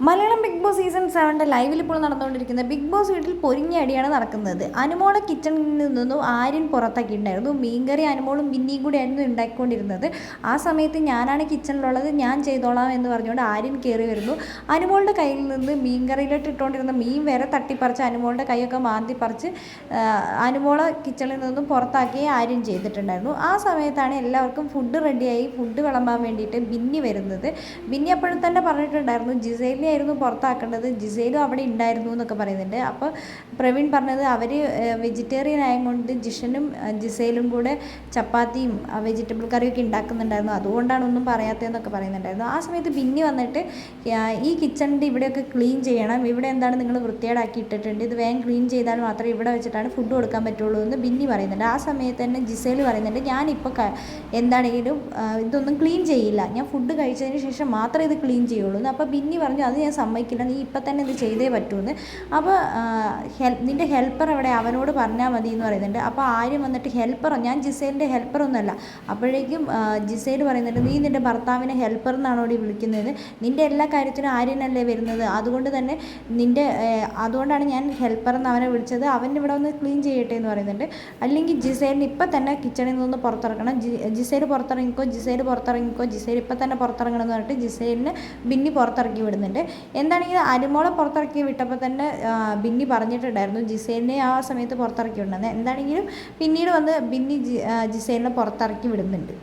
Malayalam big boss season 7 ലൈവിൽ ഇപ്പോൾ നടന്നുകൊണ്ടിരിക്കുന്ന ബിഗ് ബോസ് വീട്ടിൽ പൊരിഞ്ഞ അടിയാണ് നടക്കുന്നത്. അനുമോളെ കിച്ചണിൽ നിന്നും ആര്യൻ പുറത്താക്കിയിട്ടുണ്ടായിരുന്നു. മീൻകറി അനുമോളും ബിന്നിയും കൂടി ആയിരുന്നു ഉണ്ടാക്കിക്കൊണ്ടിരുന്നത്. ആ സമയത്ത് ഞാനാണ് കിച്ചണിലുള്ളത്, ഞാൻ ചെയ്തോളാം എന്ന് പറഞ്ഞുകൊണ്ട് ആര്യൻ കയറി വരുന്നു. അനുമോളുടെ കയ്യിൽ നിന്ന് മീൻകറിയിലോട്ട് ഇട്ടുകൊണ്ടിരുന്ന മീൻ വരെ തട്ടിപ്പറിച്ച് അനുമോളുടെ കൈയൊക്കെ മാന്തി പറിച്ച് അനുമോളെ കിച്ചണിൽ നിന്നും പുറത്താക്കി ആര്യൻ ചെയ്തിട്ടുണ്ടായിരുന്നു. ആ സമയത്താണ് എല്ലാവർക്കും ഫുഡ് റെഡിയായി ഫുഡ് വിളമ്പാൻ വേണ്ടിയിട്ട് ബിന്നി വരുന്നത്. ബിന്നി അപ്പോഴും തന്നെ പറഞ്ഞിട്ടുണ്ടായിരുന്നു ജിസേലിനെ ആയിരുന്നു പുറത്താക്കേണ്ടത്, ജിസേലും അവിടെ ഉണ്ടായിരുന്നു എന്നൊക്കെ പറയുന്നുണ്ട്. അപ്പോൾ പ്രവീൺ പറഞ്ഞത് അവർ വെജിറ്റേറിയൻ ആയതുകൊണ്ട് ജിഷനും ജിസേലും കൂടെ ചപ്പാത്തിയും വെജിറ്റബിൾ കറിയൊക്കെ ഉണ്ടാക്കുന്നുണ്ടായിരുന്നു, അതുകൊണ്ടാണ് ഒന്നും പറയാത്തതെന്നൊക്കെ പറയുന്നുണ്ടായിരുന്നു. ആ സമയത്ത് ബിന്നി വന്നിട്ട് ഈ കിച്ചണിൻ്റെ ഇവിടെയൊക്കെ ക്ലീൻ ചെയ്യണം, ഇവിടെ എന്താണ് നിങ്ങൾ വൃത്തികേടാക്കി ഇട്ടിട്ടുണ്ട്, ഇത് വേഗം ക്ലീൻ ചെയ്താൽ മാത്രമേ ഇവിടെ വെച്ചിട്ടാണ് ഫുഡ് കൊടുക്കാൻ പറ്റുള്ളൂ എന്ന് ബിന്നി പറയുന്നുണ്ട്. ആ സമയത്ത് തന്നെ ജിസേൽ പറയുന്നുണ്ട് ഞാനിപ്പോൾ എന്താണെങ്കിലും ഇതൊന്നും ക്ലീൻ ചെയ്യില്ല, ഞാൻ ഫുഡ് കഴിച്ചതിന് ശേഷം മാത്രമേ ഇത് ക്ലീൻ ചെയ്യുള്ളൂ എന്ന്. അപ്പോൾ ബിന്നി പറഞ്ഞു അത് ഞാൻ സമ്മതിക്കില്ല, നീ ഇപ്പം തന്നെ ഇത് ചെയ്തേ പറ്റൂന്ന്. അപ്പോൾ നിൻ്റെ ഹെൽപ്പർ എവിടെ, അവനോട് പറഞ്ഞാൽ മതി എന്ന് പറയുന്നുണ്ട്. അപ്പോൾ ആര്യം വന്നിട്ട് ഹെൽപ്പറോ, ഞാൻ ജിസേലിൻ്റെ ഹെൽപ്പറൊന്നുമല്ല. അപ്പോഴേക്കും ജിസേൽ പറയുന്നുണ്ട് നീ നിൻ്റെ ഭർത്താവിനെ ഹെൽപ്പർ എന്നാണോ വിളിക്കുന്നത്, നിൻ്റെ എല്ലാ കാര്യത്തിനും ആര്യനല്ലേ വരുന്നത്, അതുകൊണ്ട് തന്നെ അതുകൊണ്ടാണ് ഞാൻ ഹെൽപ്പർ എന്ന് അവനെ വിളിച്ചത്, അവൻ ഇവിടെ ഒന്ന് ക്ലീൻ ചെയ്യട്ടെ എന്ന് പറയുന്നുണ്ട്. അല്ലെങ്കിൽ ജിസേലിന് ഇപ്പം തന്നെ കിച്ചണിൽ നിന്ന് പുറത്തിറക്കണം, ജിസേൽ പുറത്തിറങ്ങിക്കോ, ജിസേൽ ഇപ്പം തന്നെ പുറത്തിറങ്ങണം എന്ന് പറഞ്ഞിട്ട് ജിസേലിന് ബിന്നി പുറത്തിറക്കി വിടുന്നുണ്ട്. എന്താണെങ്കിലും അനുമോളെ പുറത്തിറക്കി വിട്ടപ്പോൾ തന്നെ ബിന്നി പറഞ്ഞിട്ടുണ്ടായിരുന്നു ജിസേലിനെ ആ സമയത്ത് പുറത്തിറക്കി വിടണമെന്ന്. എന്താണെങ്കിലും പിന്നീട് വന്ന് ബിന്നി ജിസേലിനെ പുറത്തിറക്കി വിടുന്നുണ്ട്.